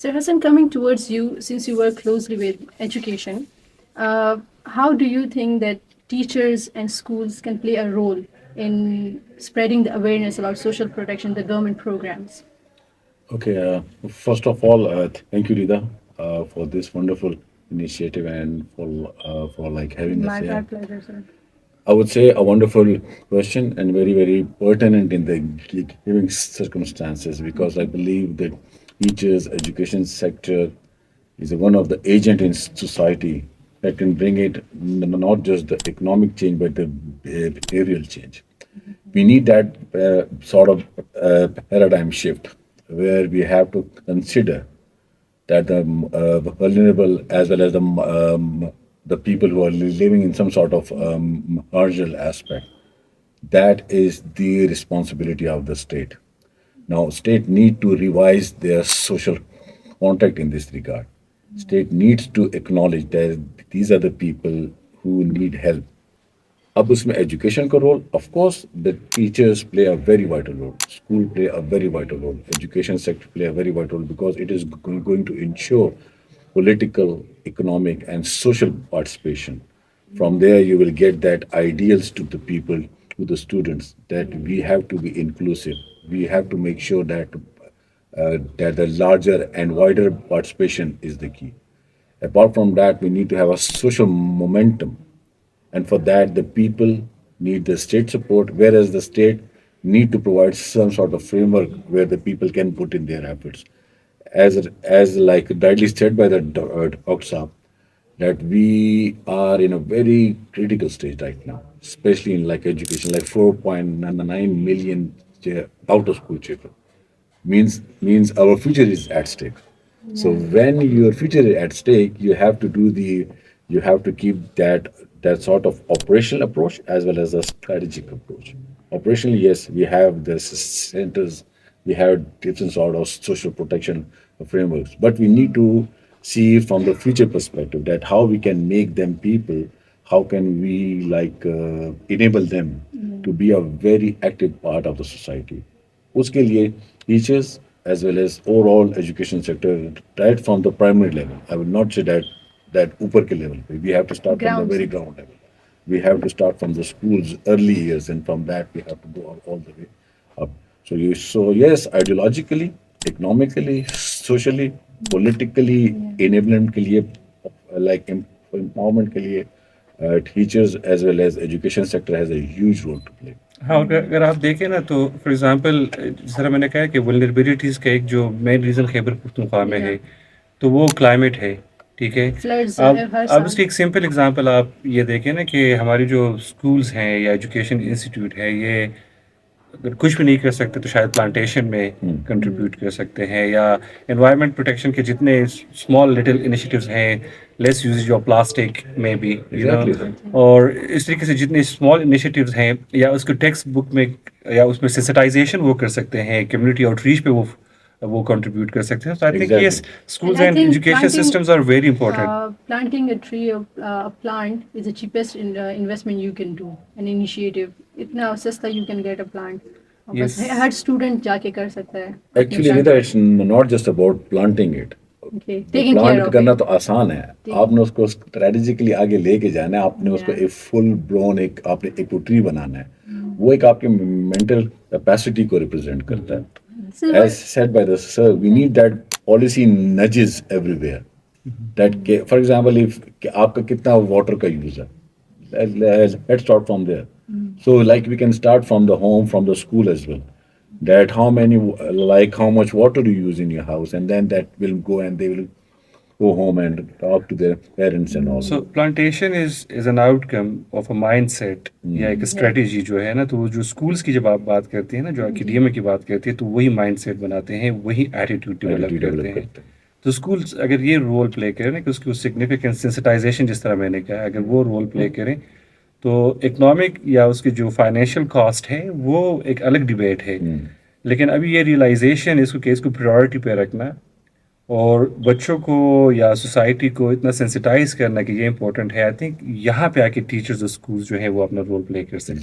So, Hassan, coming towards you, since you work closely with education, how do you think that teachers and schools can play a role in spreading the awareness about social protection, the government programs? Okay, first of all, thank you, Rida, for this wonderful initiative and for like having us My here. pleasure, sir. I would say a wonderful question and very, very pertinent in the given circumstances because I believe that teachers, education sector is one of the agent in society that can bring it not just the economic change but the behavioral change. We need that sort of paradigm shift where we have to consider that the vulnerable as well as the people who are living in some sort of marginal aspect. That is the responsibility of the state. Now, state need to revise their social contract in this regard. State needs to acknowledge that these are the people who need help. अब उसमें education का role of course the teachers play a very vital role school play a very vital role education sector play a very vital role because it is going to ensure political, economic, and social participation. From there, you will get that ideals to the people, to the students, that we have to be inclusive. We have to make sure that the larger and wider participation is the key. Apart from that, we need to have a social momentum, and for that the people need the state support, whereas the state need to provide some sort of framework where the people can put in their efforts. As like rightly said by the Dr. Saab, that we are in a very critical stage right now, especially in like education, like 4.9 million out of school children means our future is at stake. So Yeah. when your future is at stake, you have to keep that sort of operational approach as well as a strategic approach. Operationally, yes, we have the centers, we have different sort of social protection frameworks, but we need to see from the future perspective that how we can make them people, how can we like enable them to be a very active part of the society. उसके लिए teachers as well as overall education sector right from the primary level. I will not say that ऊपर के level पे. We have to start from the Grounds. very ground level. We have to start from the school's early years, and from that we have to go all the way up. So yes, ideologically, economically, socially, politically, Yeah. enablement के लिए like empowerment के लिए teachers as well as education sector has a huge role to play. हाँ, और अगर आप देखें ना तो फॉर एग्ज़ाम्पल जिस तरह मैंने कहा है कि वल्नरेबिलिटीज़ का एक जो मेन रीज़न खैबर पख्तूनख्वा में Yeah. है, तो वो क्लाइमेट है, ठीक है? Floods हर अब साल. इसकी एक सिंपल एग्ज़ाम्पल आप ये देखें ना कि हमारी जो स्कूल्स हैं या एजुकेशन इंस्टीट्यूट है, ये अगर कुछ भी नहीं कर सकते तो शायद प्लांटेशन में कंट्रीब्यूट कर सकते हैं या एनवायरनमेंट प्रोटेक्शन के जितने स्मॉल लिटिल इनिशिएटिव्स हैं, लेस यूजेज ऑफ प्लास्टिक में बी Exactly, sir. और इस तरीके से जितने स्मॉल इनिशिएटिव्स हैं या उसको टेक्स्ट बुक में या उसमें सेंसिटाइजेशन वो कर सकते हैं, कम्युनिटी आउटरीच पे वो कंट्रीब्यूट कर सकते हैं. So I think Exactly. यस, And schools I and think education systems are very important. planting a tree or a plant is the cheapest investment you can do. An initiative. इतना सस्ता you can get a plant. और बस Yes. हर student जाके कर सकता है अपनी Actually, Nida, it's plantation. not just about planting it. Okay, taking care plant of करना it. तो आसान है. ठीक. आपने उसको स्ट्रेटेजिकली आगे लेके जाना है. आपने उसको Yeah. एक फुल ब्रोन एक आपने एक ट्री बनाना है. वो एक आपके मेंटल कैपेसिटी को रिप्रेजेंट करता है. So As said by the sir, we need that policy nudges everywhere. For example, if आपका कितना water का use है, let's start from there. So like we can start from the home, from the school as well. That how many like how much water you use in your house, and then that will go and they will go home and talk to their parents and all. So plantation is an outcome of a mindset या एक strategy जो है ना, तो वो जो schools की जब आप बात करते हैं ना, जो एकेडमिया की बात करते हैं, तो वही माइंडसेट बनाते हैं, वही एटीट्यूड डेवलप Attitude करते develop हैं. करते हैं. तो स्कूल्स अगर ये रोल प्ले करें ना कि उसकी सिग्निफिकेंट सेंसिटाइजेशन जिस तरह मैंने कहा, अगर वो रोल प्ले करें तो इकोनॉमिक या उसकी जो फाइनेंशियल कॉस्ट है वो एक अलग डिबेट है. लेकिन अभी ये रियलाइजेशन इसको केस को प्रायोरिटी पे रखना और बच्चों को या सोसाइटी को इतना सेंसिटाइज करना कि ये इंपॉर्टेंट है, आई थिंक यहाँ पे आके टीचर्स और स्कूल्स जो है वो अपना रोल प्ले कर सकते हैं.